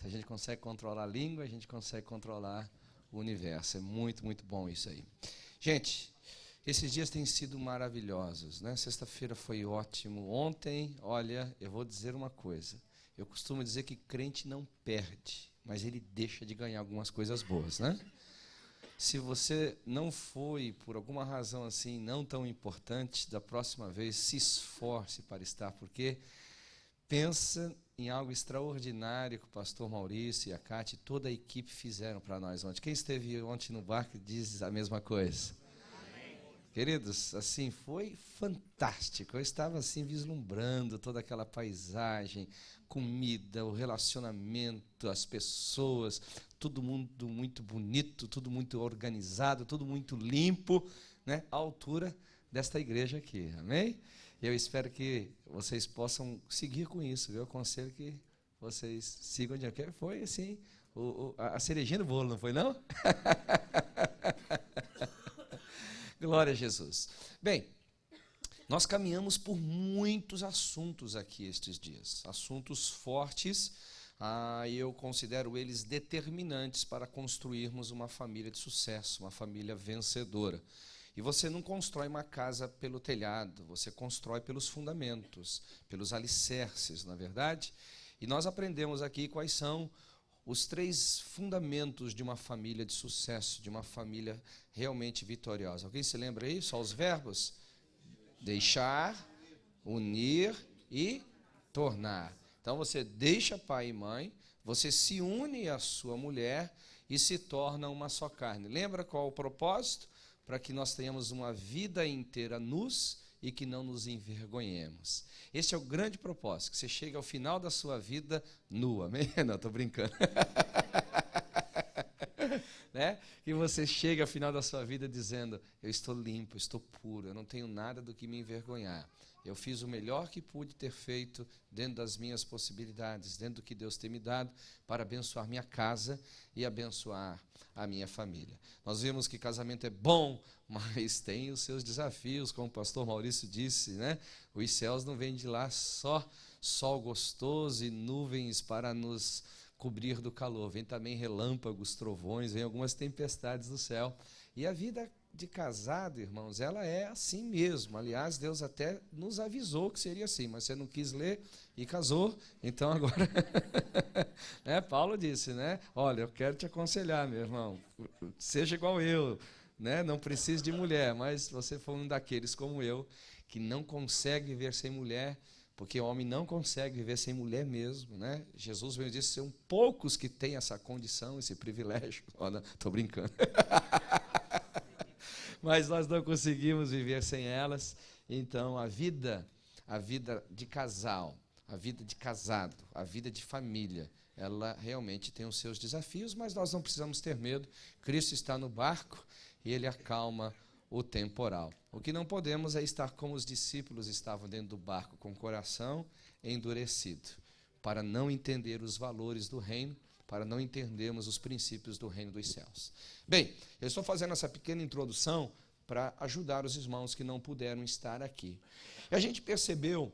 Se a gente consegue controlar a língua, a gente consegue controlar o universo. É muito, muito bom isso aí. Gente, esses dias têm sido maravilhosos, né? Sexta-feira foi ótimo. Ontem, olha, eu vou dizer uma coisa. Eu costumo dizer que crente não perde, mas ele deixa de ganhar algumas coisas boas, né? Se você não foi, por alguma razão assim, não tão importante, da próxima vez, se esforce para estar, porque pensa em algo extraordinário que o pastor Maurício e a Cátia e toda a equipe fizeram para nós ontem. Quem esteve ontem no barco diz a mesma coisa. Queridos, assim, foi fantástico. Eu estava assim vislumbrando toda aquela paisagem, comida, o relacionamento, as pessoas, todo mundo muito bonito, tudo muito organizado, tudo muito limpo, né? À altura desta igreja aqui, amém? Eu espero que vocês possam seguir com isso, viu? Eu aconselho que vocês sigam adiante. Foi assim, a cerejinha do bolo, não foi não? Glória a Jesus. Bem, nós caminhamos por muitos assuntos aqui estes dias, assuntos fortes, e eu considero eles determinantes para construirmos uma família de sucesso, uma família vencedora. E você não constrói uma casa pelo telhado, você constrói pelos fundamentos, pelos alicerces, na verdade? E nós aprendemos aqui quais são os 3 fundamentos de uma família de sucesso, de uma família realmente vitoriosa. Alguém se lembra aí? Só os verbos? Deixar, unir e tornar. Então você deixa pai e mãe, você se une à sua mulher e se torna uma só carne. Lembra qual o propósito? Para que nós tenhamos uma vida inteira nus e que não nos envergonhemos. Este é o grande propósito, que você chegue ao final da sua vida nua. Amém? Não, estou brincando. Né? Que você chegue ao final da sua vida dizendo, eu estou limpo, estou puro, eu não tenho nada do que me envergonhar. Eu fiz o melhor que pude ter feito dentro das minhas possibilidades, dentro do que Deus tem me dado, para abençoar minha casa e abençoar a minha família. Nós vimos que casamento é bom, mas tem os seus desafios, como o pastor Maurício disse, né? Os céus não vêm de lá só sol gostoso e nuvens para nos cobrir do calor. Vem também relâmpagos, trovões, vem algumas tempestades do céu. E a vida de casado, irmãos, ela é assim mesmo. Aliás, Deus até nos avisou que seria assim, mas você não quis ler e casou, então agora... né? Paulo disse, né? Olha, eu quero te aconselhar, meu irmão, seja igual eu, né? Não precise de mulher, mas você foi um daqueles como eu, que não consegue viver sem mulher, porque o homem não consegue viver sem mulher mesmo, né? Jesus veio dizer, são poucos que têm essa condição, esse privilégio. Olha, estou brincando. Mas nós não conseguimos viver sem elas. Então, a vida de casal, a vida de casado, a vida de família, ela realmente tem os seus desafios, mas nós não precisamos ter medo. Cristo está no barco e ele acalma o temporal. O que não podemos é estar como os discípulos estavam dentro do barco, com o coração endurecido, para não entender os valores do reino, para não entendermos os princípios do reino dos céus. Bem, eu estou fazendo essa pequena introdução para ajudar os irmãos que não puderam estar aqui. E a gente percebeu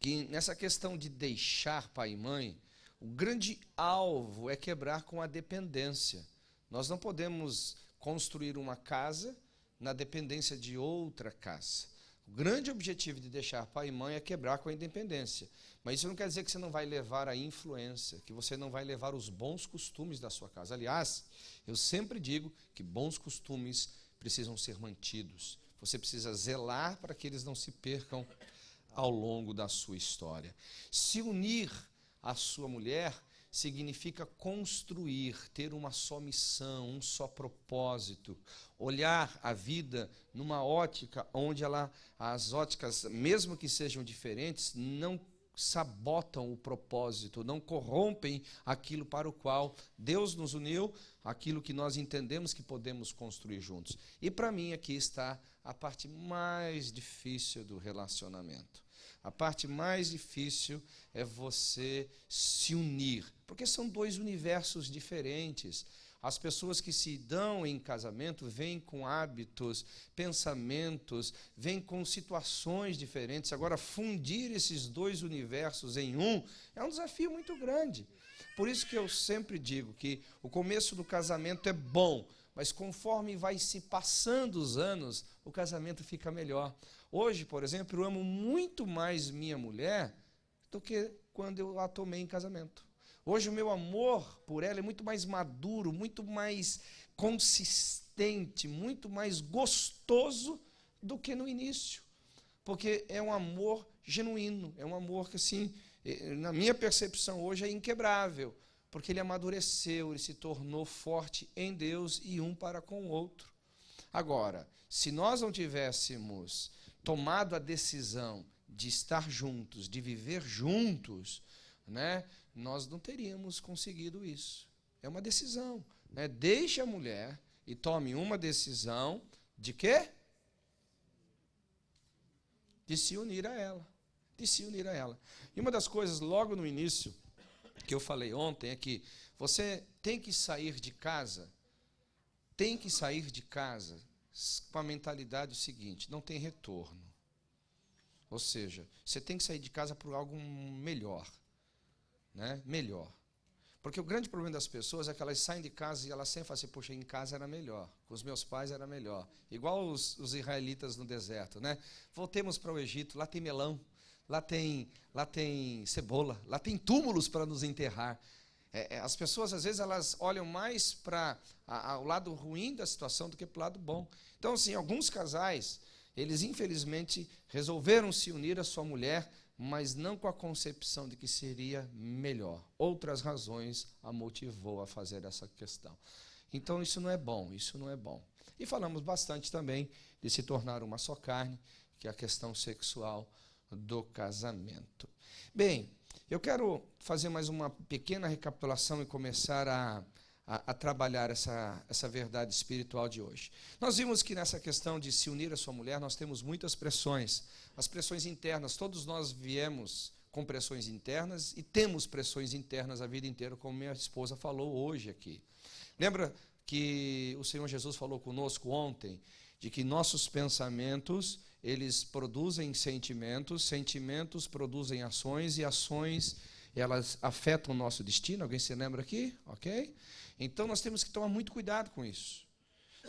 que nessa questão de deixar pai e mãe, o grande alvo é quebrar com a dependência. Nós não podemos construir uma casa na dependência de outra casa. O grande objetivo de deixar pai e mãe é quebrar com a independência. Mas isso não quer dizer que você não vai levar a influência, que você não vai levar os bons costumes da sua casa. Aliás, eu sempre digo que bons costumes precisam ser mantidos. Você precisa zelar para que eles não se percam ao longo da sua história. Se unir à sua mulher significa construir, ter uma só missão, um só propósito, olhar a vida numa ótica onde as óticas, mesmo que sejam diferentes, não sabotam o propósito, não corrompem aquilo para o qual Deus nos uniu, aquilo que nós entendemos que podemos construir juntos. E para mim aqui está a parte mais difícil do relacionamento. A parte mais difícil é você se unir, porque são 2 universos diferentes. As pessoas que se dão em casamento vêm com hábitos, pensamentos, vêm com situações diferentes. Agora, fundir esses 2 universos em um é um desafio muito grande. Por isso que eu sempre digo que o começo do casamento é bom, mas conforme vai se passando os anos, o casamento fica melhor. Hoje, por exemplo, eu amo muito mais minha mulher do que quando eu a tomei em casamento. Hoje o meu amor por ela é muito mais maduro, muito mais consistente, muito mais gostoso do que no início. Porque é um amor genuíno, é um amor que, assim, na minha percepção hoje, é inquebrável. Porque ele amadureceu, ele se tornou forte em Deus e um para com o outro. Agora, se nós não tivéssemos tomado a decisão de estar juntos, de viver juntos, né, nós não teríamos conseguido isso. É uma decisão. Né? Deixe a mulher e tome uma decisão de quê? De se unir a ela. De se unir a ela. E uma das coisas, logo no início, que eu falei ontem, é que você tem que sair de casa com a mentalidade seguinte: não tem retorno. Ou seja, você tem que sair de casa por algo melhor. Né? Melhor. Porque o grande problema das pessoas é que elas saem de casa e elas sempre falam assim: poxa, em casa era melhor, com os meus pais era melhor. Igual os israelitas no deserto. Né? Voltemos para o Egito, lá tem melão, lá tem cebola, lá tem túmulos para nos enterrar. As pessoas, às vezes, elas olham mais para o lado ruim da situação do que para o lado bom. Então, assim, alguns casais, eles, infelizmente, resolveram se unir à sua mulher, mas não com a concepção de que seria melhor. Outras razões a motivou a fazer essa questão. Então, isso não é bom, isso não é bom. E falamos bastante também de se tornar uma só carne, que é a questão sexual do casamento. Bem, eu quero fazer mais uma pequena recapitulação e começar a trabalhar essa verdade espiritual de hoje. Nós vimos que nessa questão de se unir à sua mulher, nós temos muitas pressões. As pressões internas, todos nós viemos com pressões internas e temos pressões internas a vida inteira, como minha esposa falou hoje aqui. Lembra que o Senhor Jesus falou conosco ontem, de que nossos pensamentos, eles produzem sentimentos, sentimentos produzem ações e ações, elas afetam o nosso destino. Alguém se lembra aqui? Ok? Então, nós temos que tomar muito cuidado com isso.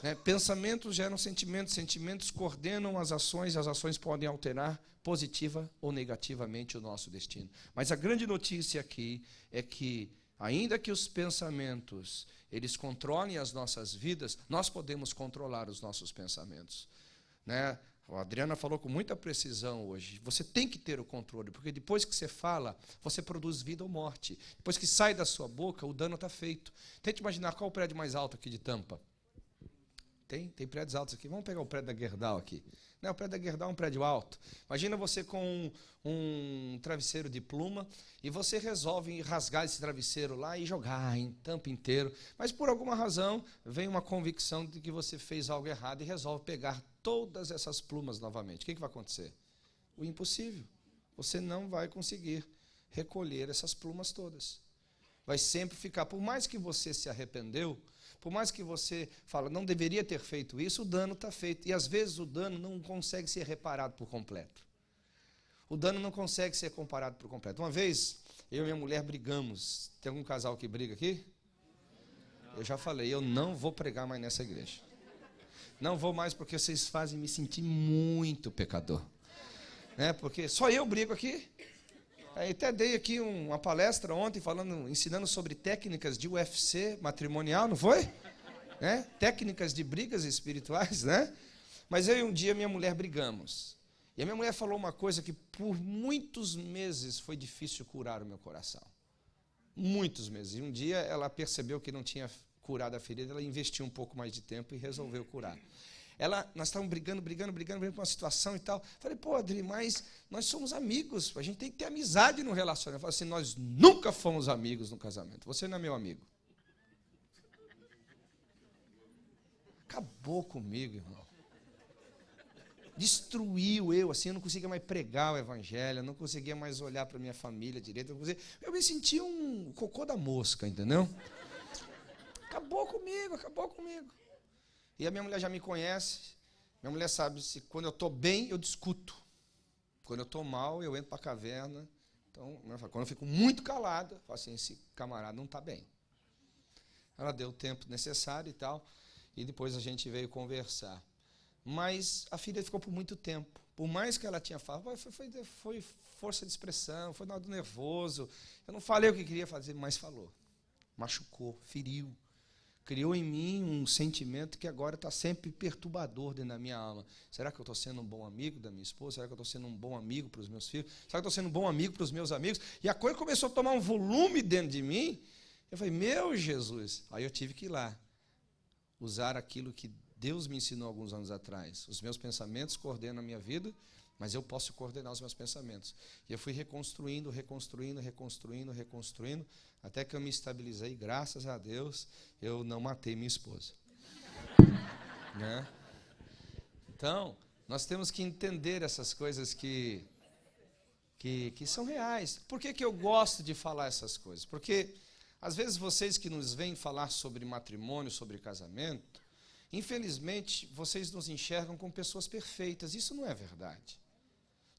Né? Pensamentos geram sentimentos, sentimentos coordenam as ações, e as ações podem alterar positiva ou negativamente o nosso destino. Mas a grande notícia aqui é que, ainda que os pensamentos eles controlem as nossas vidas, nós podemos controlar os nossos pensamentos. Né? A Adriana falou com muita precisão hoje. Você tem que ter o controle, porque depois que você fala, você produz vida ou morte. Depois que sai da sua boca, o dano está feito. Tente imaginar qual o prédio mais alto aqui de Tampa. Tem prédios altos aqui. Vamos pegar o prédio da Gerdau aqui. Não, o prédio da Gerdau é um prédio alto. Imagina você com um travesseiro de pluma e você resolve rasgar esse travesseiro lá e jogar em Tampa inteiro. Mas por alguma razão vem uma convicção de que você fez algo errado e resolve pegar todas essas plumas novamente. O que vai acontecer? O impossível. Você não vai conseguir recolher essas plumas todas. Vai sempre ficar, por mais que você se arrependeu, por mais que você fala, não deveria ter feito isso, o dano está feito. E às vezes o dano não consegue ser reparado por completo. O dano não consegue ser comparado por completo. Uma vez, eu e minha mulher brigamos. Tem algum casal que briga aqui? Eu já falei, eu não vou pregar mais nessa igreja. Não vou mais porque vocês fazem me sentir muito pecador. Porque só eu brigo aqui. Aí até dei aqui uma palestra ontem ensinando sobre técnicas de UFC matrimonial, não foi? Técnicas de brigas espirituais, né? Mas eu e um dia minha mulher brigamos. E a minha mulher falou uma coisa que por muitos meses foi difícil curar o meu coração. Muitos meses. E um dia ela percebeu que não tinha curado a ferida, ela investiu um pouco mais de tempo e resolveu curar. Nós estávamos brigando com uma situação e tal. Falei, pô, Adri, mas nós somos amigos, a gente tem que ter amizade no relacionamento. Eu falei assim, nós nunca fomos amigos no casamento, você não é meu amigo. Acabou comigo, irmão. Destruiu eu, assim, eu não conseguia mais pregar o evangelho, eu não conseguia mais olhar para a minha família direito, eu me sentia um cocô da mosca, entendeu? Acabou comigo. E a minha mulher já me conhece, minha mulher sabe, se quando eu estou bem, eu discuto. Quando eu estou mal, eu entro para a caverna Então, quando eu fico muito calado, eu falo assim, esse camarada não está bem. Ela deu o tempo necessário e tal, e depois a gente veio conversar. Mas a filha ficou por muito tempo. Por mais que ela tinha falado, foi força de expressão, foi nada nervoso. Eu não falei o que queria fazer, mas falou. Machucou, feriu. Criou em mim um sentimento que agora está sempre perturbador dentro da minha alma. Será que eu estou sendo um bom amigo da minha esposa? Será que eu estou sendo um bom amigo para os meus filhos? Será que eu estou sendo um bom amigo para os meus amigos? E a coisa começou a tomar um volume dentro de mim. Eu falei, meu Jesus. Aí eu tive que ir lá, usar aquilo que Deus me ensinou alguns anos atrás. Os meus pensamentos coordenam a minha vida, mas eu posso coordenar os meus pensamentos. E eu fui reconstruindo, até que eu me estabilizei. Graças a Deus, eu não matei minha esposa. Né? Então, nós temos que entender essas coisas que são reais. Por que eu gosto de falar essas coisas? Porque, às vezes, vocês que nos vêm falar sobre matrimônio, sobre casamento, infelizmente, vocês nos enxergam como pessoas perfeitas. Isso não é verdade.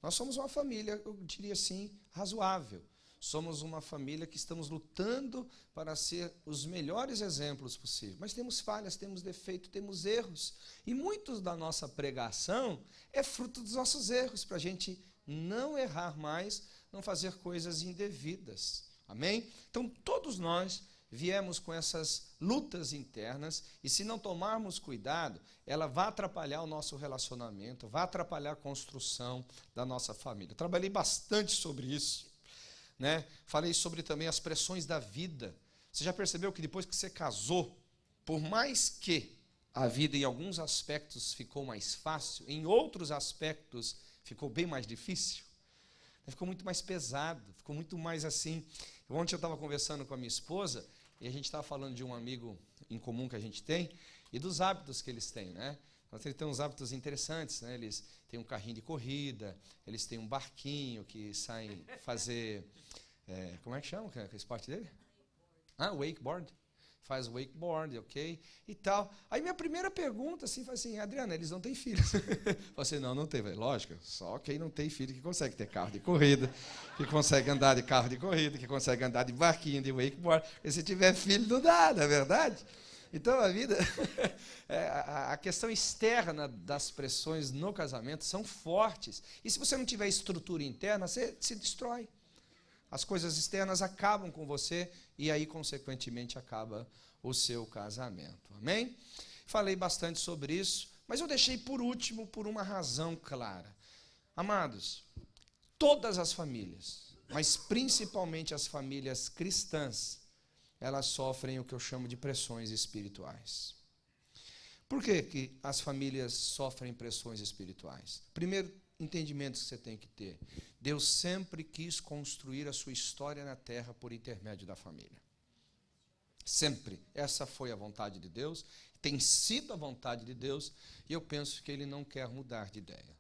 Nós somos uma família, eu diria assim, razoável. Somos uma família que estamos lutando para ser os melhores exemplos possíveis. Mas temos falhas, temos defeitos, temos erros. E muitos da nossa pregação é fruto dos nossos erros, para a gente não errar mais, não fazer coisas indevidas. Amém? Então, todos nós viemos com essas lutas internas, e se não tomarmos cuidado, ela vai atrapalhar o nosso relacionamento, vai atrapalhar a construção da nossa família. Eu trabalhei bastante sobre isso, né? Falei sobre também as pressões da vida. Você já percebeu que depois que você casou, por mais que a vida em alguns aspectos ficou mais fácil, em outros aspectos ficou bem mais difícil? Ficou muito mais pesado, ficou muito mais assim. Ontem eu estava conversando com a minha esposa, e a gente estava falando de um amigo em comum que a gente tem, e dos hábitos que eles têm, né? Eles têm uns hábitos interessantes, né? Eles têm um carrinho de corrida, eles têm um barquinho que saem fazer... como é que chama o esporte dele? Wakeboard. Faz wakeboard, ok? E tal. Aí minha primeira pergunta assim, foi assim, Adriana, eles não têm filhos? Você não tem. Lógico, só quem não tem filho que consegue ter carro de corrida, que consegue andar de carro de corrida, que consegue andar de barquinho, de wakeboard. E se tiver filho, não dá, não é verdade? Então a vida, a questão externa das pressões no casamento são fortes. E se você não tiver estrutura interna, você se destrói. As coisas externas acabam com você e aí, consequentemente, acaba o seu casamento. Amém? Falei bastante sobre isso, mas eu deixei por último por uma razão clara. Amados, todas as famílias, mas principalmente as famílias cristãs, elas sofrem o que eu chamo de pressões espirituais. Por que as famílias sofrem pressões espirituais? Primeiro entendimento que você tem que ter: Deus sempre quis construir a sua história na terra por intermédio da família. Sempre. Essa foi a vontade de Deus, tem sido a vontade de Deus, e eu penso que Ele não quer mudar de ideia.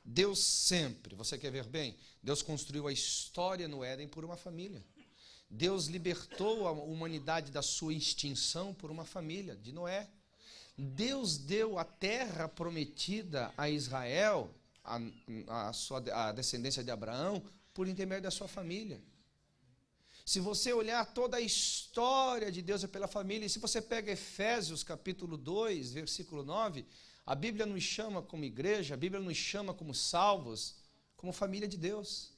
Deus sempre, você quer ver bem? Deus construiu a história no Éden por uma família. Deus libertou a humanidade da sua extinção por uma família, de Noé. Deus deu a terra prometida a Israel, a descendência de Abraão, por intermédio da sua família. Se você olhar toda a história de Deus é pela família, e se você pega Efésios capítulo 2, versículo 9, a Bíblia nos chama como igreja, a Bíblia nos chama como salvos, como família de Deus.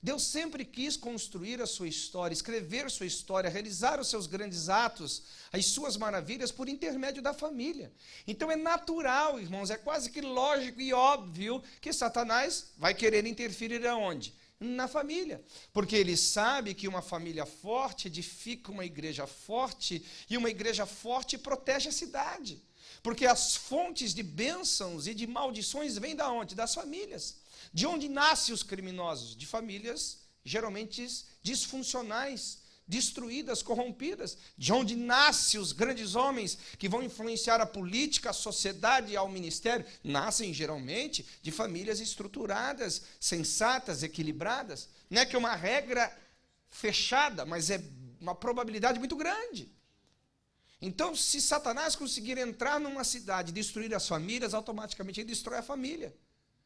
Deus sempre quis construir a sua história, escrever a sua história, realizar os seus grandes atos, as suas maravilhas por intermédio da família. Então é natural, irmãos, é quase que lógico e óbvio que Satanás vai querer interferir aonde? Na família. Porque ele sabe que uma família forte edifica uma igreja forte, e uma igreja forte protege a cidade. Porque as fontes de bênçãos e de maldições vêm da onde? Das famílias. De onde nascem os criminosos? De famílias geralmente disfuncionais, destruídas, corrompidas. De onde nascem os grandes homens que vão influenciar a política, a sociedade e ao ministério? Nascem geralmente de famílias estruturadas, sensatas, equilibradas. Não é que é uma regra fechada, mas é uma probabilidade muito grande. Então, se Satanás conseguir entrar numa cidade e destruir as famílias, automaticamente ele destrói a família.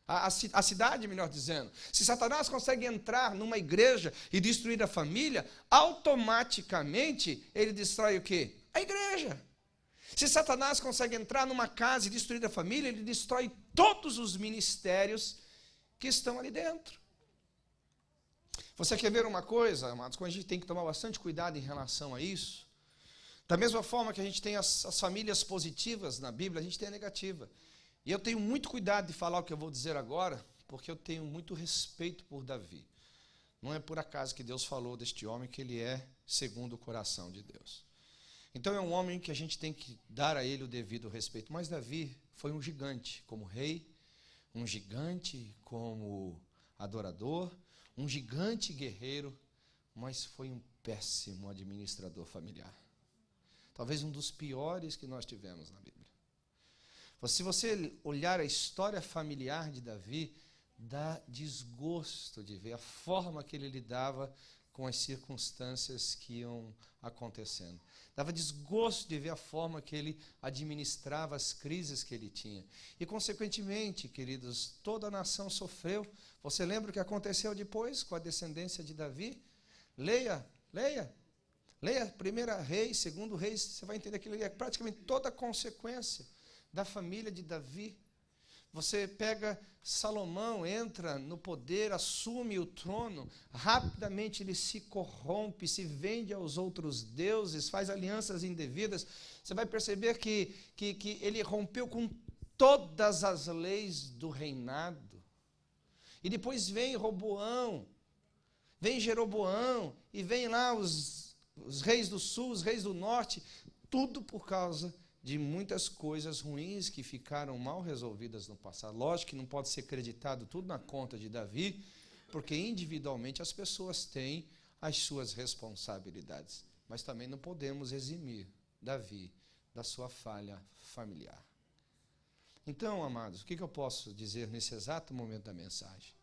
A cidade, melhor dizendo. Se Satanás consegue entrar numa igreja e destruir a família, automaticamente ele destrói o quê? A igreja. Se Satanás consegue entrar numa casa e destruir a família, ele destrói todos os ministérios que estão ali dentro. Você quer ver uma coisa, amados, como a gente tem que tomar bastante cuidado em relação a isso? Da mesma forma que a gente tem as famílias positivas na Bíblia, a gente tem a negativa. E eu tenho muito cuidado de falar o que eu vou dizer agora, porque eu tenho muito respeito por Davi. Não é por acaso que Deus falou deste homem que ele é segundo o coração de Deus. Então é um homem que a gente tem que dar a ele o devido respeito. Mas Davi foi um gigante como rei, um gigante como adorador, um gigante guerreiro, mas foi um péssimo administrador familiar. Talvez um dos piores que nós tivemos na Bíblia. Se você olhar a história familiar de Davi, dá desgosto de ver a forma que ele lidava com as circunstâncias que iam acontecendo. Dava desgosto de ver a forma que ele administrava as crises que ele tinha. E, consequentemente, queridos, toda a nação sofreu. Você lembra o que aconteceu depois com a descendência de Davi? Leia, 1 Reis, 2 Reis, você vai entender que é praticamente toda a consequência da família de Davi. Você pega Salomão, entra no poder, assume o trono, rapidamente ele se corrompe, se vende aos outros deuses, faz alianças indevidas. Você vai perceber que ele rompeu com todas as leis do reinado. E depois vem Roboão, vem Jeroboão, e vem lá os reis do sul, os reis do norte, tudo por causa de muitas coisas ruins que ficaram mal resolvidas no passado. Lógico que não pode ser acreditado tudo na conta de Davi, porque individualmente as pessoas têm as suas responsabilidades. Mas também não podemos eximir Davi da sua falha familiar. Então, amados, o que eu posso dizer nesse exato momento da mensagem?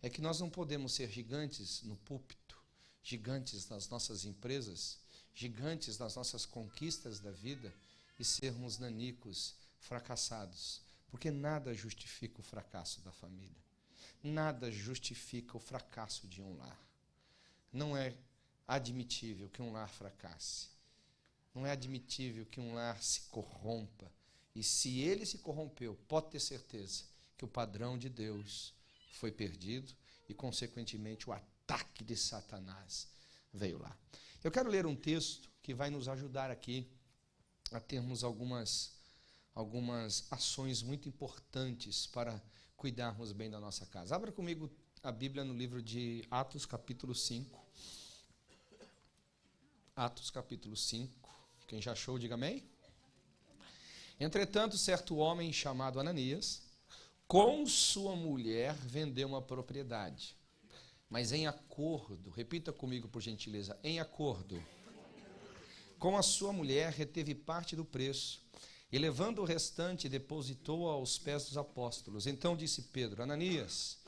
É que nós não podemos ser gigantes no púlpito, gigantes nas nossas empresas, gigantes nas nossas conquistas da vida, e sermos nanicos, fracassados, porque nada justifica o fracasso da família, nada justifica o fracasso de um lar. Não é admitível que um lar fracasse, não é admitível que um lar se corrompa, e se ele se corrompeu, pode ter certeza que o padrão de Deus foi perdido e, consequentemente, o ataque de Satanás veio lá. Eu quero ler um texto que vai nos ajudar aqui a termos algumas ações muito importantes para cuidarmos bem da nossa casa. Abra comigo a Bíblia no livro de Atos, capítulo 5. Atos, capítulo 5. Quem já achou, diga amém. Entretanto, certo homem chamado Ananias, com sua mulher, vendeu uma propriedade. Mas em acordo, repita comigo por gentileza, em acordo com a sua mulher, reteve parte do preço, e levando o restante, depositou aos pés dos apóstolos. Então disse Pedro: Ananias,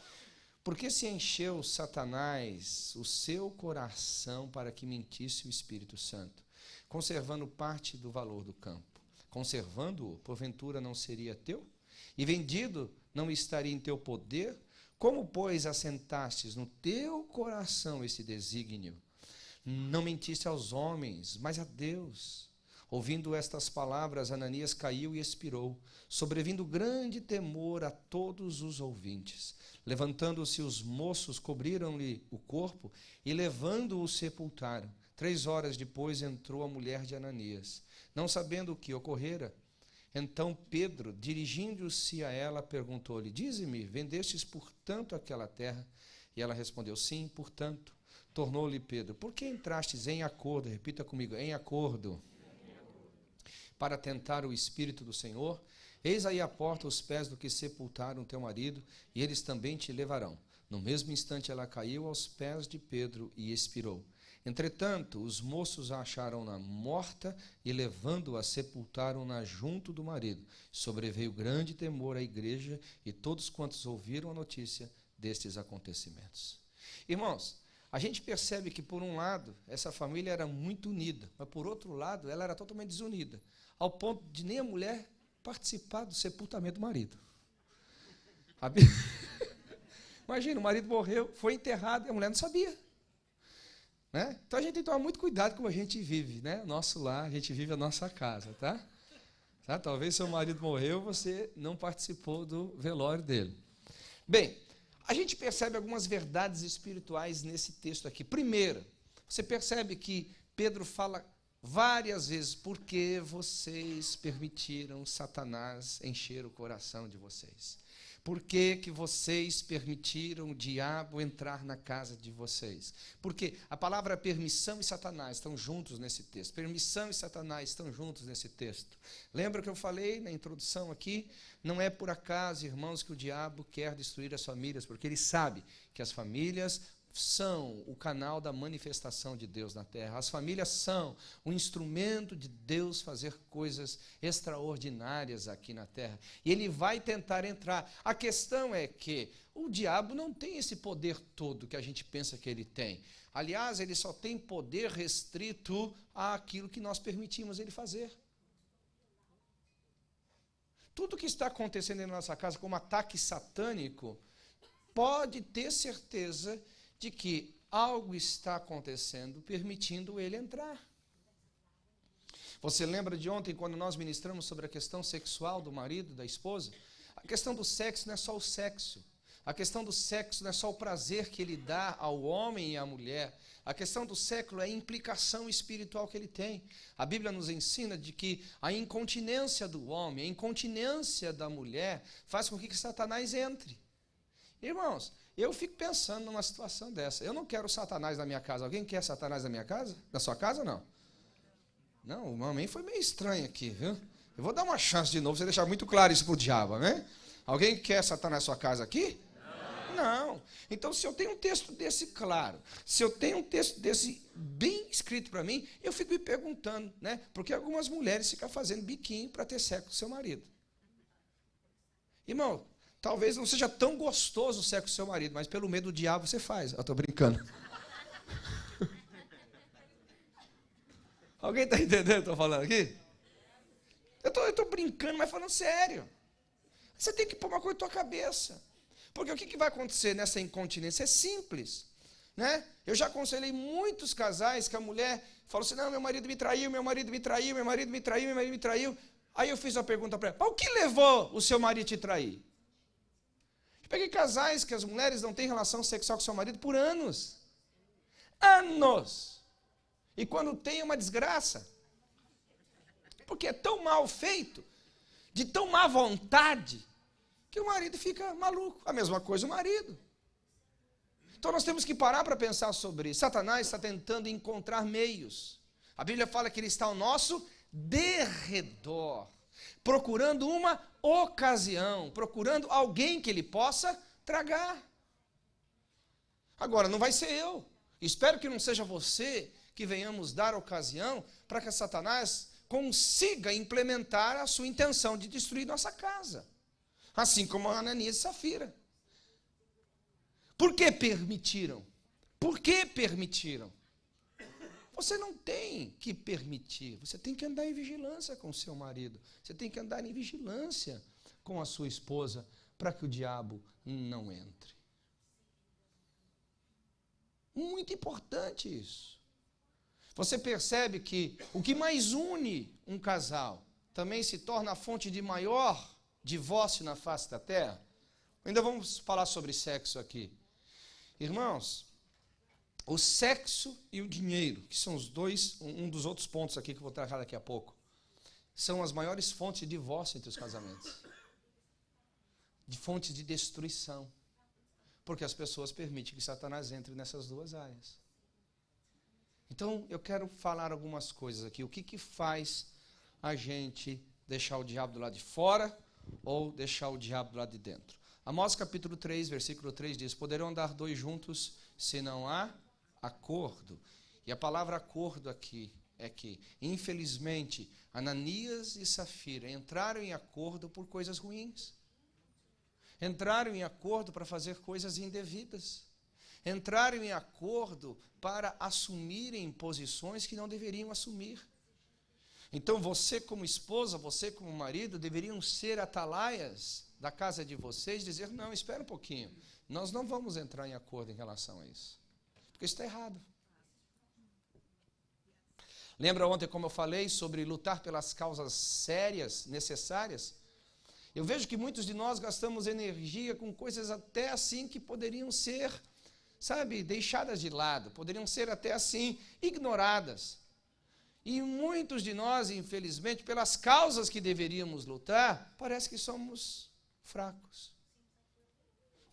por que se encheu Satanás o seu coração para que mentisse o Espírito Santo, conservando parte do valor do campo? Conservando-o, porventura não seria teu? E vendido, não estaria em teu poder? Como, pois, assentastes no teu coração esse desígnio? Não mentiste aos homens, mas a Deus. Ouvindo estas palavras, Ananias caiu e expirou, sobrevindo grande temor a todos os ouvintes. Levantando-se os moços, cobriram-lhe o corpo e, levando-o, sepultaram. 3 horas depois entrou a mulher de Ananias, não sabendo o que ocorrera. Então Pedro, dirigindo-se a ela, perguntou-lhe: Dize-me, vendestes portanto aquela terra? E ela respondeu: Sim, portanto. Tornou-lhe Pedro: Por que entrastes em acordo? Repita comigo: em acordo. Para tentar o Espírito do Senhor? Eis aí à porta os pés do que sepultaram teu marido, e eles também te levarão. No mesmo instante ela caiu aos pés de Pedro e expirou. Entretanto, os moços a acharam-na morta e, levando-a, sepultaram-na junto do marido. Sobreveio grande temor à igreja e todos quantos ouviram a notícia destes acontecimentos. Irmãos, a gente percebe que, por um lado, essa família era muito unida, mas, por outro lado, ela era totalmente desunida, ao ponto de nem a mulher participar do sepultamento do marido. A Bí- Imagina, o marido morreu, foi enterrado e a mulher não sabia. Né? Então a gente tem que tomar muito cuidado como a gente vive, né? Nosso lar, a gente vive a nossa casa, tá? Talvez seu marido morreu, você não participou do velório dele. Bem, a gente percebe algumas verdades espirituais nesse texto aqui. Primeiro, você percebe que Pedro fala várias vezes: por que vocês permitiram Satanás encher o coração de vocês? Por que vocês permitiram o diabo entrar na casa de vocês? Porque a palavra permissão e Satanás estão juntos nesse texto. Permissão e Satanás estão juntos nesse texto. Lembra que eu falei na introdução aqui? Não é por acaso, irmãos, que o diabo quer destruir as famílias, porque ele sabe que as famílias são o canal da manifestação de Deus na terra. As famílias são o instrumento de Deus fazer coisas extraordinárias aqui na terra. E ele vai tentar entrar. A questão é que o diabo não tem esse poder todo que a gente pensa que ele tem. Aliás, ele só tem poder restrito àquilo que nós permitimos ele fazer. Tudo que está acontecendo na nossa casa como ataque satânico, pode ter certeza de que algo está acontecendo, permitindo ele entrar. Você lembra de ontem, quando nós ministramos sobre a questão sexual do marido, da esposa? A questão do sexo não é só o sexo. A questão do sexo não é só o prazer que ele dá ao homem e à mulher. A questão do sexo é a implicação espiritual que ele tem. A Bíblia nos ensina de que a incontinência do homem, a incontinência da mulher, faz com que Satanás entre. Irmãos, eu fico pensando numa situação dessa. Eu não quero Satanás na minha casa. Alguém quer Satanás na minha casa? Na sua casa, não? Não, o mamãe foi meio estranho aqui, viu? Eu vou dar uma chance de novo, você deixar muito claro isso para o diabo, né? Alguém quer Satanás na sua casa aqui? Não. Então, se eu tenho um texto desse claro, se eu tenho um texto desse bem escrito para mim, eu fico me perguntando, né? Porque algumas mulheres ficam fazendo biquinho para ter sexo com seu marido. Irmão, talvez não seja tão gostoso o sexo com seu marido, mas pelo medo do diabo você faz. Eu estou brincando. Alguém está entendendo o que eu estou falando aqui? Eu estou brincando, mas falando sério. Você tem que pôr uma coisa na tua cabeça. Porque o que vai acontecer nessa incontinência? É simples. Né? Eu já aconselhei muitos casais que a mulher falou assim: não, meu marido me traiu, meu marido me traiu, meu marido me traiu, meu marido me traiu. Aí eu fiz uma pergunta para ela: o que levou o seu marido a te trair? Eu peguei casais que as mulheres não têm relação sexual com seu marido por anos. Anos! E quando tem, uma desgraça. Porque é tão mal feito, de tão má vontade, que o marido fica maluco. A mesma coisa o marido. Então nós temos que parar para pensar sobre isso. Satanás está tentando encontrar meios. A Bíblia fala que ele está ao nosso derredor, procurando uma ocasião, procurando alguém que ele possa tragar. Agora, não vai ser eu. Espero que não seja você que venhamos dar ocasião para que Satanás consiga implementar a sua intenção de destruir nossa casa. Assim como Ananias e Safira. Por que permitiram? Por que permitiram? Você não tem que permitir, você tem que andar em vigilância com o seu marido, você tem que andar em vigilância com a sua esposa, para que o diabo não entre. Muito importante isso. Você percebe que o que mais une um casal também se torna a fonte de maior divórcio na face da terra? Ainda vamos falar sobre sexo aqui. Irmãos, o sexo e o dinheiro, que são os dois, um dos outros pontos aqui que eu vou tratar daqui a pouco, são as maiores fontes de divórcio entre os casamentos. De fontes de destruição. Porque as pessoas permitem que Satanás entre nessas duas áreas. Então, eu quero falar algumas coisas aqui. O que faz a gente deixar o diabo do lado de fora ou deixar o diabo do lado de dentro? Amós capítulo 3, versículo 3 diz: poderão andar dois juntos se não há acordo. E a palavra acordo aqui é que, infelizmente, Ananias e Safira entraram em acordo por coisas ruins. Entraram em acordo para fazer coisas indevidas. Entraram em acordo para assumirem posições que não deveriam assumir. Então você como esposa, você como marido, deveriam ser atalaias da casa de vocês dizer, não, espera um pouquinho, nós não vamos entrar em acordo em relação a isso, porque isso está errado. Lembra ontem como eu falei sobre lutar pelas causas sérias, necessárias? Eu vejo que muitos de nós gastamos energia com coisas até assim que poderiam ser, sabe, deixadas de lado, poderiam ser até assim ignoradas. E muitos de nós, infelizmente, pelas causas que deveríamos lutar, parece que somos fracos.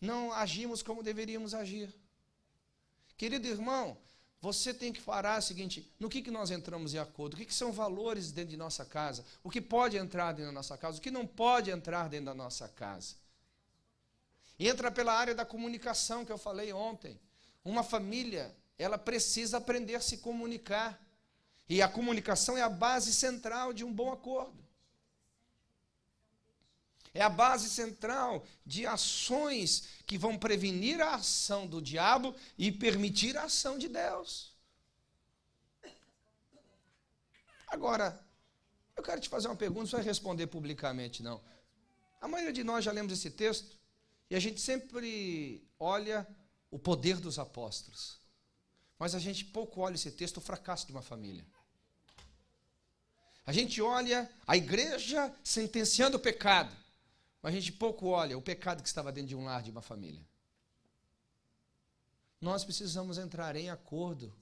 Não agimos como deveríamos agir. Querido irmão, você tem que parar o seguinte, no que nós entramos em acordo? O que são valores dentro de nossa casa? O que pode entrar dentro da nossa casa? O que não pode entrar dentro da nossa casa? Entra pela área da comunicação que eu falei ontem. Uma família, ela precisa aprender a se comunicar. E a comunicação é a base central de um bom acordo. É a base central de ações que vão prevenir a ação do diabo e permitir a ação de Deus. Agora, eu quero te fazer uma pergunta, não vai responder publicamente, não. A maioria de nós já lemos esse texto e a gente sempre olha o poder dos apóstolos. Mas a gente pouco olha esse texto, o fracasso de uma família. A gente olha a igreja sentenciando o pecado. Mas a gente pouco olha o pecado que estava dentro de um lar, de uma família. Nós precisamos entrar em acordo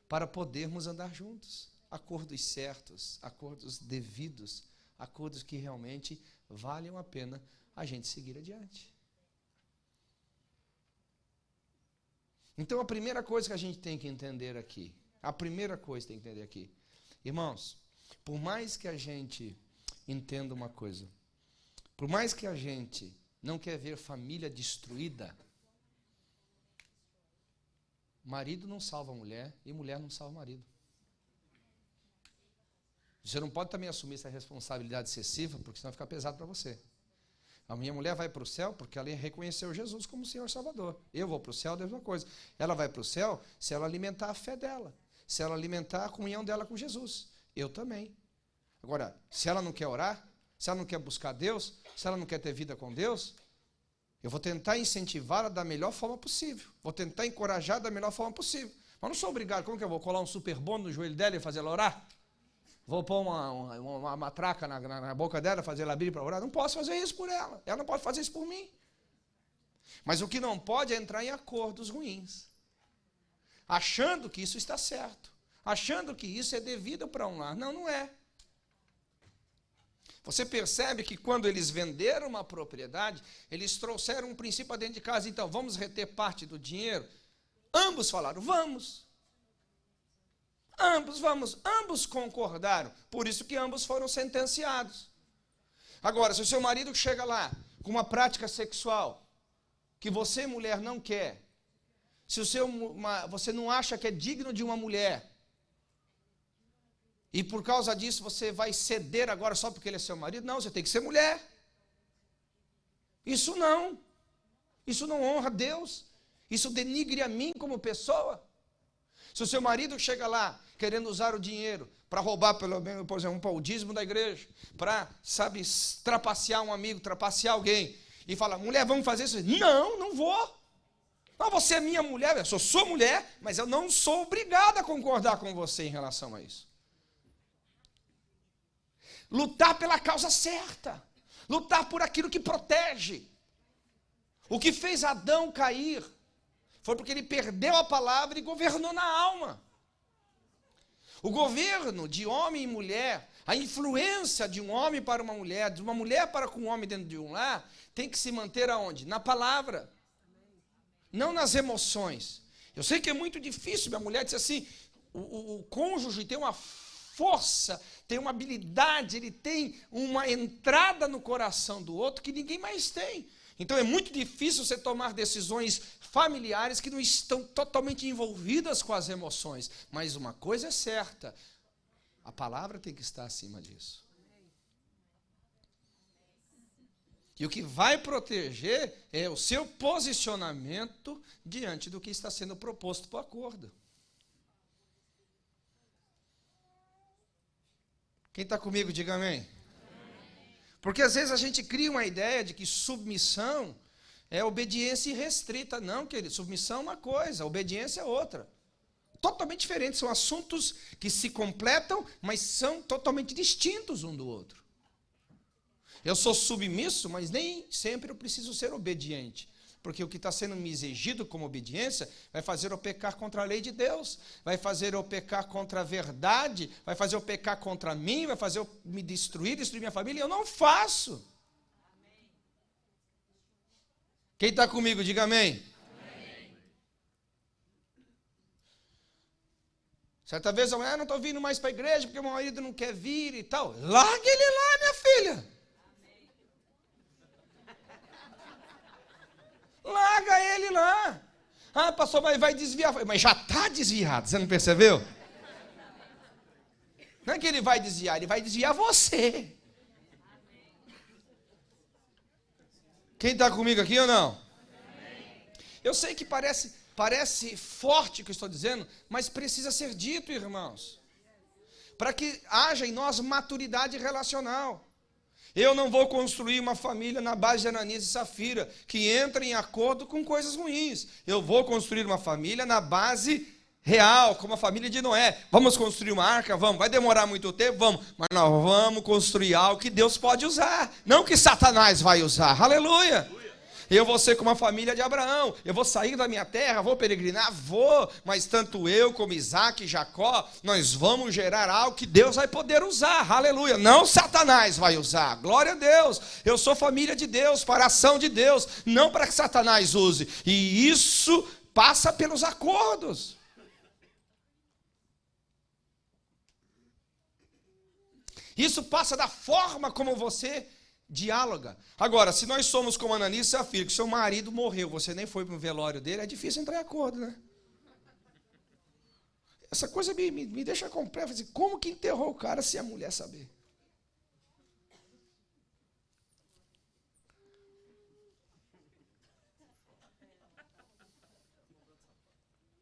para podermos andar juntos. Acordos certos, acordos devidos, acordos que realmente valham a pena a gente seguir adiante. Então a primeira coisa que a gente tem que entender aqui, irmãos, por mais que a gente entenda uma coisa, por mais que a gente não quer ver família destruída, marido não salva a mulher e mulher não salva o marido. Você não pode também assumir essa responsabilidade excessiva, porque senão fica pesado para você. A minha mulher vai para o céu porque ela reconheceu Jesus como Senhor Salvador. Eu vou para o céu, é a mesma coisa. Ela vai para o céu se ela alimentar a fé dela, se ela alimentar a comunhão dela com Jesus. Eu também. Agora, se ela não quer orar, se ela não quer buscar Deus, se ela não quer ter vida com Deus, eu vou tentar incentivá-la da melhor forma possível. Vou tentar encorajar da melhor forma possível. Mas não sou obrigado. Como que eu vou colar um super bônus no joelho dela e fazer ela orar? Vou pôr uma matraca na boca dela, fazer ela abrir para orar? Não posso fazer isso por ela. Ela não pode fazer isso por mim. Mas o que não pode é entrar em acordos ruins. Achando que isso está certo. Achando que isso é devido para um lar. Não, não é. Você percebe que quando eles venderam uma propriedade, eles trouxeram um princípio para dentro de casa. Então, vamos reter parte do dinheiro? Ambos falaram, vamos. Ambos concordaram. Por isso que ambos foram sentenciados. Agora, se o seu marido chega lá com uma prática sexual que você, mulher, não quer, se você não acha que é digno de uma mulher, e por causa disso você vai ceder agora só porque ele é seu marido? Não, você tem que ser mulher. Isso não honra Deus. Isso denigre a mim como pessoa. Se o seu marido chega lá querendo usar o dinheiro para roubar, pelo menos, por exemplo, o dízimo da igreja, para, sabe, trapacear um amigo, trapacear alguém, e fala, mulher, vamos fazer isso? Não, não vou. Não, você é minha mulher, eu sou sua mulher, mas eu não sou obrigado a concordar com você em relação a isso. Lutar pela causa certa. Lutar por aquilo que protege. O que fez Adão cair foi porque ele perdeu a palavra e governou na alma. O governo de homem e mulher, a influência de um homem para uma mulher, de uma mulher para com um homem dentro de um lar, tem que se manter aonde? Na palavra. Não nas emoções. Eu sei que é muito difícil, minha mulher disse assim, o cônjuge tem uma força, tem uma habilidade, ele tem uma entrada no coração do outro que ninguém mais tem. Então é muito difícil você tomar decisões familiares que não estão totalmente envolvidas com as emoções. Mas uma coisa é certa, a palavra tem que estar acima disso. E o que vai proteger é o seu posicionamento diante do que está sendo proposto para o acordo. Quem está comigo, diga amém. Porque às vezes a gente cria uma ideia de que submissão é obediência irrestrita. Não, querido, submissão é uma coisa, obediência é outra. Totalmente diferentes, são assuntos que se completam, mas são totalmente distintos um do outro. Eu sou submisso, mas nem sempre eu preciso ser obediente. Porque o que está sendo me exigido como obediência vai fazer eu pecar contra a lei de Deus, vai fazer eu pecar contra a verdade, vai fazer eu pecar contra mim, vai fazer eu me destruir minha família, e eu não faço. Quem está comigo, diga amém. Amém. Certa vez a mulher, não estou vindo mais para a igreja porque meu marido não quer vir e tal. Larga ele lá, minha filha. Larga ele lá. Ah, pastor, mas vai desviar. Mas já está desviado, você não percebeu? Não é que ele vai desviar você. Quem está comigo aqui ou não? Eu sei que parece forte o que eu estou dizendo, mas precisa ser dito, irmãos. Para que haja em nós maturidade relacional. Eu não vou construir uma família na base de Ananias e Safira, que entra em acordo com coisas ruins. Eu vou construir uma família na base real, como a família de Noé. Vamos construir uma arca? Vamos. Vai demorar muito tempo? Vamos. Mas nós vamos construir algo que Deus pode usar, não que Satanás vai usar. Aleluia! Eu vou ser como a família de Abraão. Eu vou sair da minha terra, vou peregrinar, vou. Mas tanto eu como Isaac e Jacó, nós vamos gerar algo que Deus vai poder usar. Aleluia. Não Satanás vai usar. Glória a Deus. Eu sou família de Deus, para a ação de Deus, não para que Satanás use. E isso passa pelos acordos. Isso passa da forma como você diáloga. Agora, se nós somos como Ananias e Safira, que seu marido morreu, você nem foi para o velório dele, é difícil entrar em acordo, né? Essa coisa me deixa complexo. Assim, como que enterrou o cara se a mulher saber?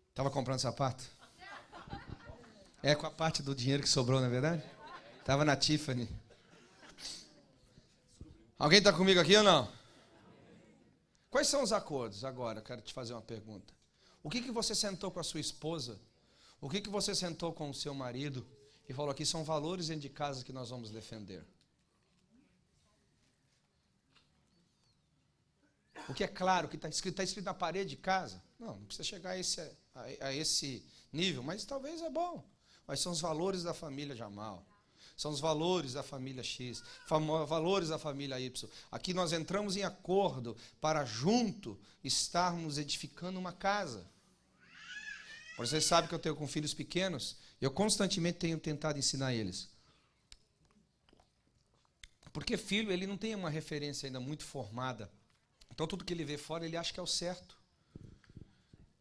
Estava comprando sapato? É com a parte do dinheiro que sobrou, não é verdade? Estava na Tiffany. Alguém está comigo aqui ou não? Quais são os acordos? Agora, eu quero te fazer uma pergunta. O que você sentou com a sua esposa? O que você sentou com o seu marido? E falou aqui, são valores dentro de casa que nós vamos defender. O que é claro, que está escrito na parede de casa? Não precisa chegar a esse nível, mas talvez é bom. Mas são os valores da família Jamal. São os valores da família X, valores da família Y. Aqui nós entramos em acordo para junto estarmos edificando uma casa. Vocês sabem que eu tenho com filhos pequenos, eu constantemente tenho tentado ensinar eles. Porque filho, ele não tem uma referência ainda muito formada. Então tudo que ele vê fora, ele acha que é o certo.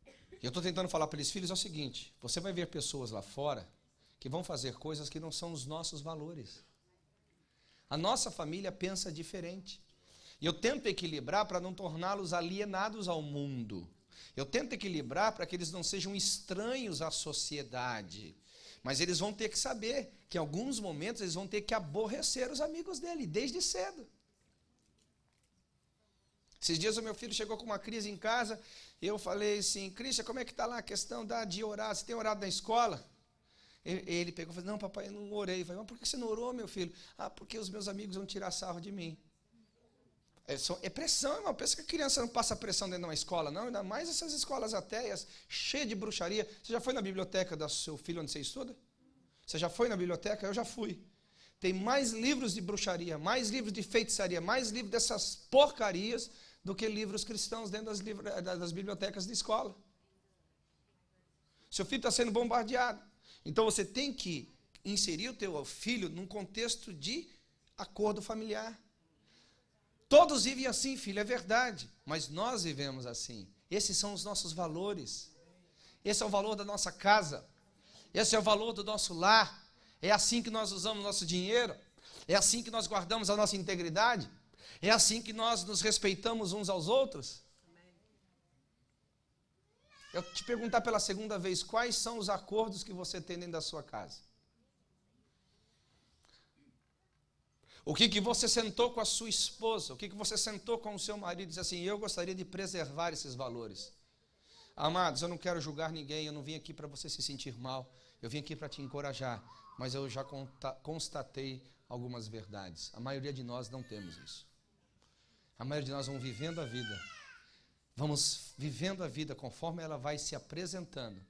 E eu estou tentando falar para eles, filhos, é o seguinte, você vai ver pessoas lá fora que vão fazer coisas que não são os nossos valores. A nossa família pensa diferente. E eu tento equilibrar para não torná-los alienados ao mundo. Eu tento equilibrar para que eles não sejam estranhos à sociedade. Mas eles vão ter que saber que em alguns momentos eles vão ter que aborrecer os amigos dele, desde cedo. Esses dias o meu filho chegou com uma crise em casa, e eu falei assim, Cristian, como é que está lá a questão de orar? Você tem orado na escola? Ele pegou e falou, não, papai, eu não orei. Eu falei, mas por que você não orou, meu filho? Ah, porque os meus amigos vão tirar sarro de mim. É pressão, irmão. Pensa que a criança não passa pressão dentro de uma escola, não. Ainda mais essas escolas ateias, cheias de bruxaria. Você já foi na biblioteca do seu filho onde você estuda? Você já foi na biblioteca? Eu já fui. Tem mais livros de bruxaria, mais livros de feitiçaria, mais livros dessas porcarias do que livros cristãos dentro das bibliotecas de escola. Seu filho está sendo bombardeado. Então você tem que inserir o teu filho num contexto de acordo familiar. Todos vivem assim, filho, é verdade, mas nós vivemos assim. Esses são os nossos valores. Esse é o valor da nossa casa. Esse é o valor do nosso lar. É assim que nós usamos o nosso dinheiro. É assim que nós guardamos a nossa integridade. É assim que nós nos respeitamos uns aos outros. Eu te perguntar pela segunda vez, quais são os acordos que você tem dentro da sua casa? O que você sentou com a sua esposa, o que você sentou com o seu marido e disse assim, eu gostaria de preservar esses valores. Amados, eu não quero julgar ninguém, eu não vim aqui para você se sentir mal, eu vim aqui para te encorajar, mas eu já constatei algumas verdades. A maioria de nós não temos isso. A maioria de nós vamos vivendo a vida conforme ela vai se apresentando,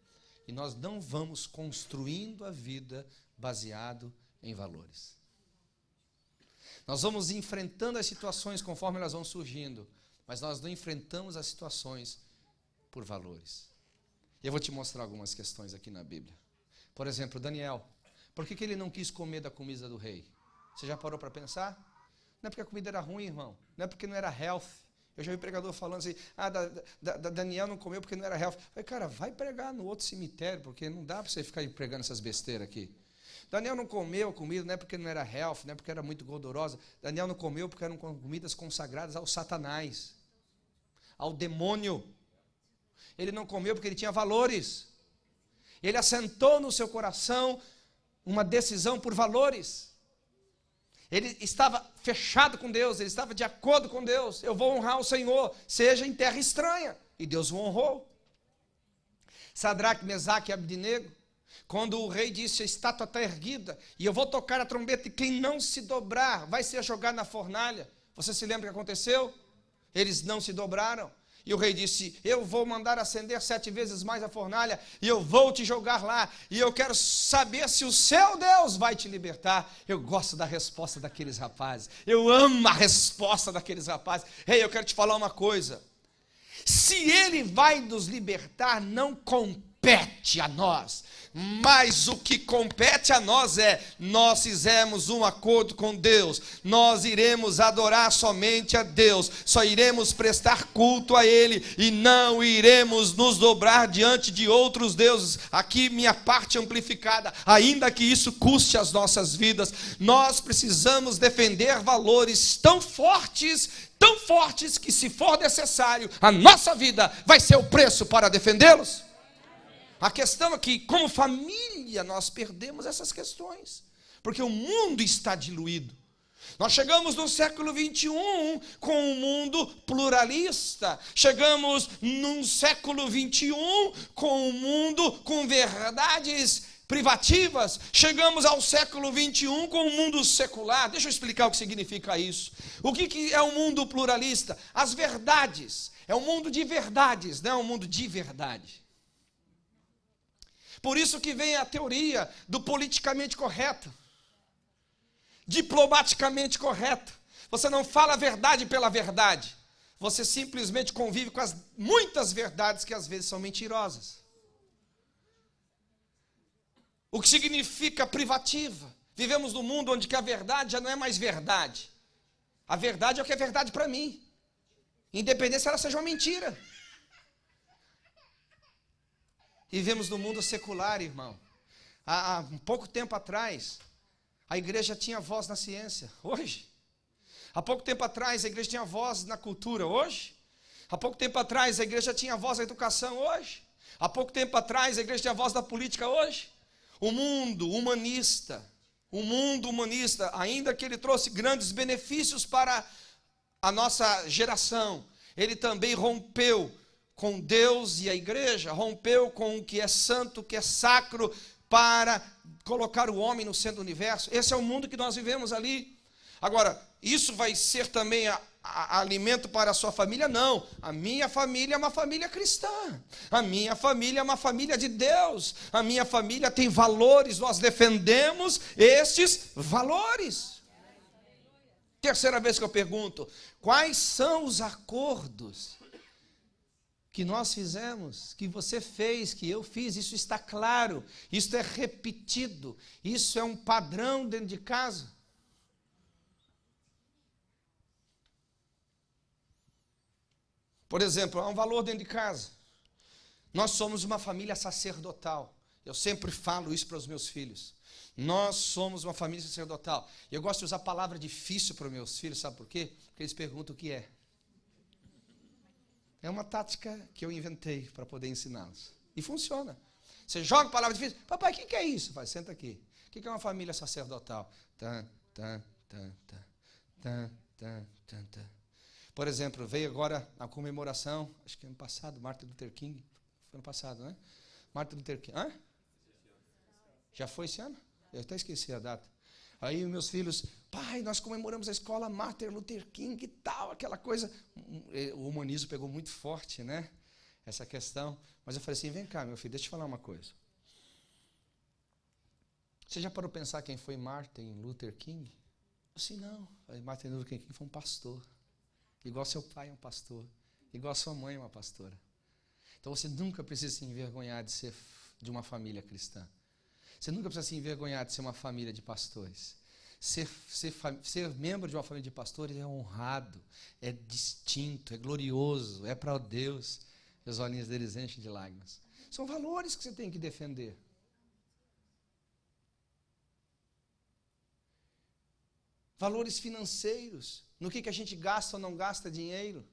e nós não vamos construindo a vida baseado em valores. Nós vamos enfrentando as situações conforme elas vão surgindo, mas nós não enfrentamos as situações por valores. E eu vou te mostrar algumas questões aqui na Bíblia. Por exemplo, Daniel, por que ele não quis comer da comida do rei? Você já parou para pensar? Não é porque a comida era ruim, irmão. Não é porque não era health. Eu já vi pregador falando assim, Daniel não comeu porque não era health. Eu falei, cara, vai pregar no outro cemitério, porque não dá para você ficar pregando essas besteiras aqui. Daniel não comeu a comida, não é porque não era health, não é porque era muito gordurosa. Daniel não comeu porque eram comidas consagradas ao Satanás, ao demônio. Ele não comeu porque ele tinha valores. Ele assentou no seu coração uma decisão por valores. Ele estava fechado com Deus, ele estava de acordo com Deus. Eu vou honrar o Senhor, seja em terra estranha. E Deus o honrou. Sadraque, Mesaque e Abdenego, quando o rei disse, a estátua está erguida, e eu vou tocar a trombeta, e quem não se dobrar vai ser jogado na fornalha. Você se lembra o que aconteceu? Eles não se dobraram. E o rei disse, eu vou mandar acender 7 vezes mais a fornalha, e eu vou te jogar lá, e eu quero saber se o seu Deus vai te libertar. Eu gosto da resposta daqueles rapazes, eu amo a resposta daqueles rapazes. Ei, eu quero te falar uma coisa, se ele vai nos libertar, não compete a nós, mas o que compete a nós é, nós fizemos um acordo com Deus, nós iremos adorar somente a Deus, só iremos prestar culto a Ele, e não iremos nos dobrar diante de outros deuses. Aqui minha parte amplificada, ainda que isso custe as nossas vidas, nós precisamos defender valores tão fortes, que se for necessário, a nossa vida vai ser o preço para defendê-los. A questão é que, como família, nós perdemos essas questões, porque o mundo está diluído. Nós chegamos no século 21 com um mundo pluralista, chegamos no século 21 com um mundo com verdades privativas, chegamos ao século 21 com um mundo secular. Deixa eu explicar o que significa isso. O que é um mundo pluralista? As verdades, é um mundo de verdades, não é um mundo de verdade. Por isso que vem a teoria do politicamente correto, diplomaticamente correto. Você não fala a verdade pela verdade, você simplesmente convive com as muitas verdades que às vezes são mentirosas. O que significa privativa? Vivemos num mundo onde que a verdade já não é mais verdade. A verdade é o que é verdade para mim, independente se ela seja uma mentira. E vivemos no mundo secular, irmão. Há um pouco tempo atrás, a igreja tinha voz na ciência. Hoje, há pouco tempo atrás, a igreja tinha voz na cultura. Hoje, há pouco tempo atrás, a igreja tinha voz na educação. Hoje, há pouco tempo atrás, a igreja tinha voz na política. Hoje, o mundo humanista, ainda que ele trouxe grandes benefícios para a nossa geração, ele também rompeu com Deus e a igreja, rompeu com o que é santo, o que é sacro, para colocar o homem no centro do universo. Esse é o mundo que nós vivemos ali. Agora, isso vai ser também alimento para a sua família? Não. A minha família é uma família cristã. A minha família é uma família de Deus. A minha família tem valores, nós defendemos estes valores. Terceira vez que eu pergunto, quais são os acordos que nós fizemos, que você fez, que eu fiz? Isso está claro, isso é repetido, isso é um padrão dentro de casa. Por exemplo, há um valor dentro de casa. Nós somos uma família sacerdotal. Eu sempre falo isso para os meus filhos. Nós somos uma família sacerdotal. Eu gosto de usar a palavra difícil para os meus filhos, sabe por quê? Porque eles perguntam o que é. É uma tática que eu inventei para poder ensiná-los. E funciona. Você joga a palavra difícil. Papai, o que é isso? Vai, senta aqui. O que é uma família sacerdotal? tan, tan, tan, tan, tan, tan. Por exemplo, veio agora a comemoração, acho que ano passado, Martin Luther King, foi ano passado, né? Martin Luther King, hã? Já foi esse ano? Eu até esqueci a data. Aí meus filhos, pai, nós comemoramos a escola Martin Luther King e tal, aquela coisa. O humanismo pegou muito forte, né? Essa questão. Mas eu falei assim, vem cá, meu filho, deixa eu te falar uma coisa. Você já parou para pensar quem foi Martin Luther King? Assim, não. Martin Luther King foi um pastor. Igual seu pai é um pastor. Igual sua mãe é uma pastora. Então você nunca precisa se envergonhar de ser de uma família cristã. Você nunca precisa se envergonhar de ser uma família de pastores. Ser membro de uma família de pastores é honrado, é distinto, é glorioso, é para Deus. E os olhinhos deles enchem de lágrimas. São valores que você tem que defender. Valores financeiros, no que a gente gasta ou não gasta dinheiro.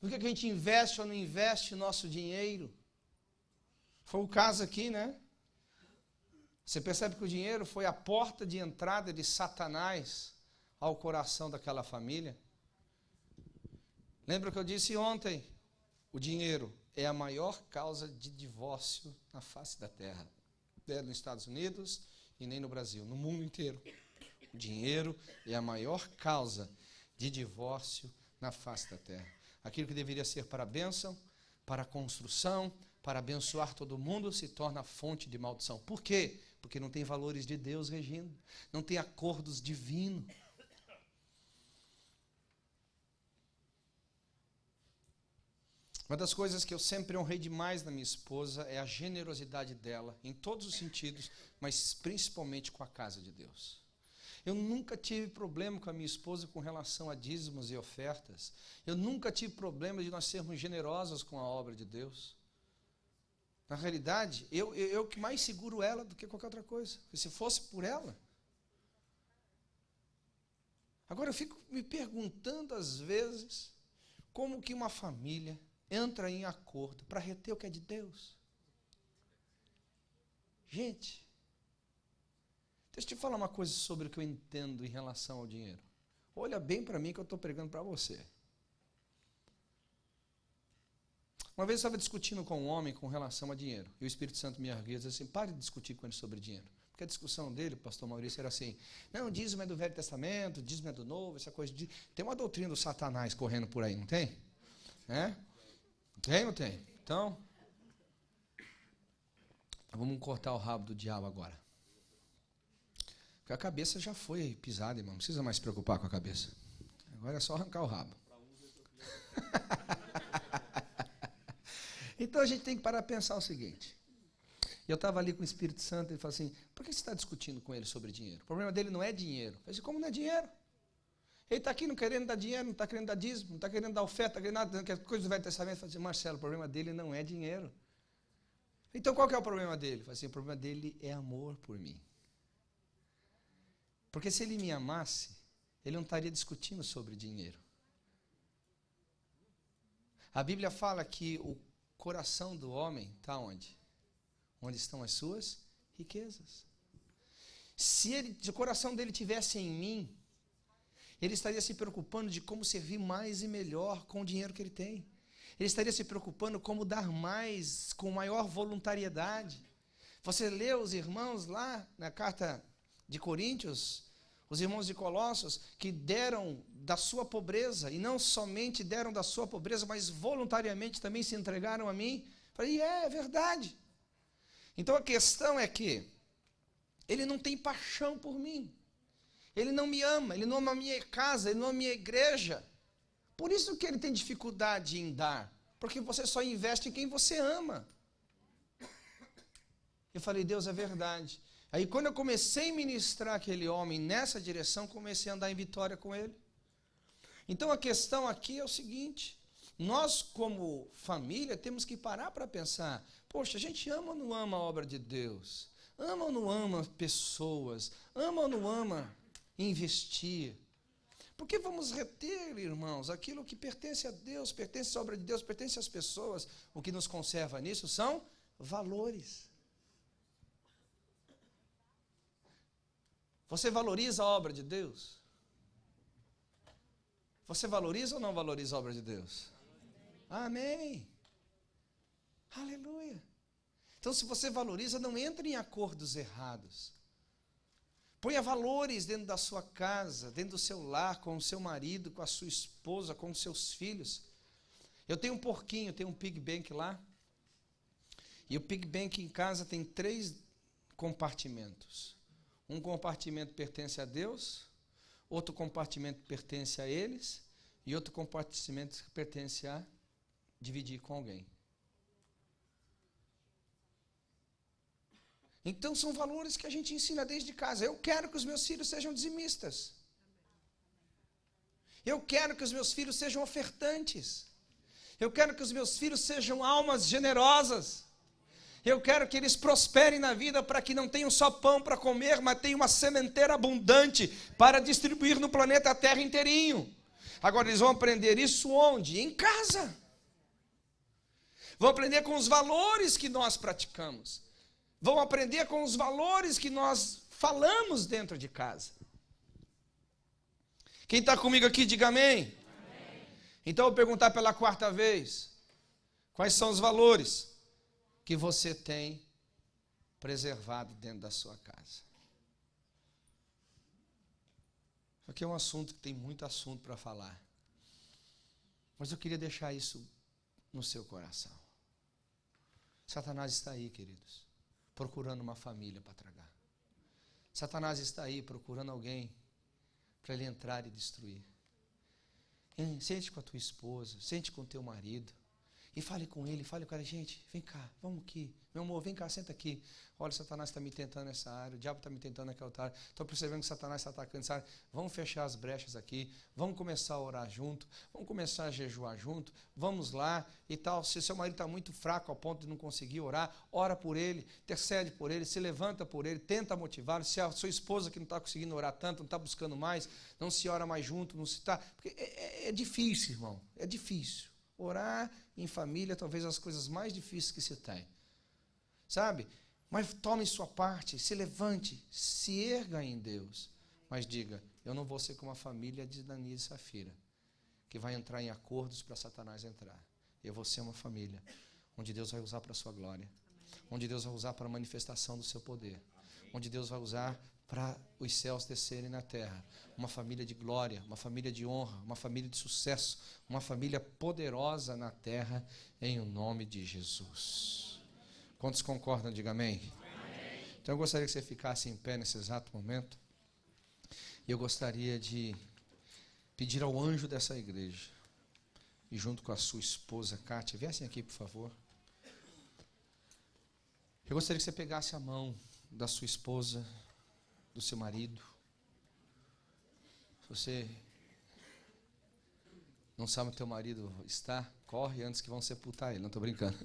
No que a gente investe ou não investe o nosso dinheiro. Foi o caso aqui, né? Você percebe que o dinheiro foi a porta de entrada de Satanás ao coração daquela família. Lembra que eu disse ontem? O dinheiro é a maior causa de divórcio na face da terra. Não é nos Estados Unidos e nem no Brasil, no mundo inteiro. O dinheiro é a maior causa de divórcio na face da terra. Aquilo que deveria ser para a bênção, para a construção, para abençoar todo mundo, se torna fonte de maldição. Por quê? Porque não tem valores de Deus regindo, não tem acordos divinos. Uma das coisas que eu sempre honrei demais na minha esposa é a generosidade dela, em todos os sentidos, mas principalmente com a casa de Deus. Eu nunca tive problema com a minha esposa com relação a dízimos e ofertas. Eu nunca tive problema de nós sermos generosos com a obra de Deus. Na realidade, eu que mais seguro ela do que qualquer outra coisa. Porque se fosse por ela... Agora eu fico me perguntando às vezes como que uma família entra em acordo para reter o que é de Deus. Gente, deixa eu te falar uma coisa sobre o que eu entendo em relação ao dinheiro. Olha bem para mim que eu estou pregando para você. Uma vez eu estava discutindo com um homem com relação a dinheiro. E o Espírito Santo me ergueu e disse assim, pare de discutir com ele sobre dinheiro. Porque a discussão dele, pastor Maurício, era assim, não, dízimo é do Velho Testamento, dízimo é do Novo, essa coisa de... Tem uma doutrina do Satanás correndo por aí, não tem? É? Tem, não tem? Então, vamos cortar o rabo do diabo agora. Porque a cabeça já foi pisada, irmão. Não precisa mais se preocupar com a cabeça. Agora é só arrancar o rabo. Então a gente tem que parar para pensar o seguinte. Eu estava ali com o Espírito Santo e ele falou assim, por que você está discutindo com ele sobre dinheiro? O problema dele não é dinheiro. Eu falei assim, como não é dinheiro? Ele está aqui não querendo dar dinheiro, não está querendo dar dízimo, não está querendo dar oferta, não está querendo nada, que é coisa do Velho Testamento. Eu falei assim, Marcelo, o problema dele não é dinheiro. Então qual que é o problema dele? Eu falei assim, o problema dele é amor por mim. Porque se ele me amasse, ele não estaria discutindo sobre dinheiro. A Bíblia fala que o coração do homem está onde? Onde estão as suas riquezas. Se o coração dele estivesse em mim, ele estaria se preocupando de como servir mais e melhor com o dinheiro que ele tem. Ele estaria se preocupando como dar mais, com maior voluntariedade. Você lê os irmãos lá na carta de Coríntios, os irmãos de Colossos, que deram da sua pobreza, e não somente deram da sua pobreza, mas voluntariamente também se entregaram a mim. Falei, é verdade. Então a questão é que ele não tem paixão por mim. Ele não me ama, ele não ama a minha casa, ele não ama a minha igreja. Por isso que ele tem dificuldade em dar. Porque você só investe em quem você ama. Eu falei, Deus, é verdade. Aí quando eu comecei a ministrar aquele homem nessa direção, comecei a andar em vitória com ele. Então a questão aqui é o seguinte, nós como família temos que parar para pensar, poxa, a gente ama ou não ama a obra de Deus? Ama ou não ama pessoas? Ama ou não ama investir? Porque vamos reter, irmãos, aquilo que pertence a Deus, pertence à obra de Deus, pertence às pessoas. O que nos conserva nisso são valores. Você valoriza a obra de Deus? Você valoriza ou não valoriza a obra de Deus? Amém. Aleluia. Então, se você valoriza, não entre em acordos errados. Ponha valores dentro da sua casa, dentro do seu lar, com o seu marido, com a sua esposa, com os seus filhos. Eu tenho um porquinho, tenho um pig bank lá. E o pig bank em casa tem 3 compartimentos. Um compartimento pertence a Deus, outro compartimento pertence a eles, e outro compartimento pertence a dividir com alguém. Então são valores que a gente ensina desde casa. Eu quero que os meus filhos sejam dizimistas. Eu quero que os meus filhos sejam ofertantes. Eu quero que os meus filhos sejam almas generosas. Eu quero que eles prosperem na vida para que não tenham só pão para comer, mas tenham uma sementeira abundante para distribuir no planeta Terra inteirinho. Agora eles vão aprender isso onde? Em casa. Vão aprender com os valores que nós praticamos. Vão aprender com os valores que nós falamos dentro de casa. Quem está comigo aqui, diga amém. Amém. Então eu vou perguntar pela 4ª vez. Quais são os valores que você tem preservado dentro da sua casa? Isso aqui é um assunto que tem muito assunto para falar. Mas eu queria deixar isso no seu coração. Satanás está aí, queridos, procurando uma família para tragar. Satanás está aí procurando alguém para ele entrar e destruir. Sente com a tua esposa, sente com o teu marido e fale com ele, gente, vem cá, vamos aqui, meu amor, vem cá, senta aqui. Olha, Satanás está me tentando nessa área, o diabo está me tentando naquela outra área, estou percebendo que Satanás está atacando essa área. Vamos fechar as brechas aqui, vamos começar a orar junto, vamos começar a jejuar junto, vamos lá e tal. Se seu marido está muito fraco ao ponto de não conseguir orar, ora por ele, intercede por ele, se levanta por ele, tenta motivá-lo. Se a sua esposa que não está conseguindo orar tanto, não está buscando mais, não se ora mais junto, não se está, porque é difícil, irmão, é difícil. Orar em família, talvez as coisas mais difíceis que se tem, sabe? Mas tome sua parte, se levante, se erga em Deus, mas diga, eu não vou ser como a família de Daniel e Safira, que vai entrar em acordos para Satanás entrar. Eu vou ser uma família onde Deus vai usar para a sua glória, onde Deus vai usar para a manifestação do seu poder, onde Deus vai usar para os céus descerem na terra. Uma família de glória, uma família de honra, uma família de sucesso, uma família poderosa na terra, em o nome de Jesus. Quantos concordam? Diga amém. Amém. Então eu gostaria que você ficasse em pé nesse exato momento. E eu gostaria de pedir ao anjo dessa igreja, e junto com a sua esposa, Kátia, viessem aqui, por favor. Eu gostaria que você pegasse a mão da sua esposa, do seu marido. Se você não sabe onde teu marido está, corre antes que vão sepultar ele. Não estou brincando.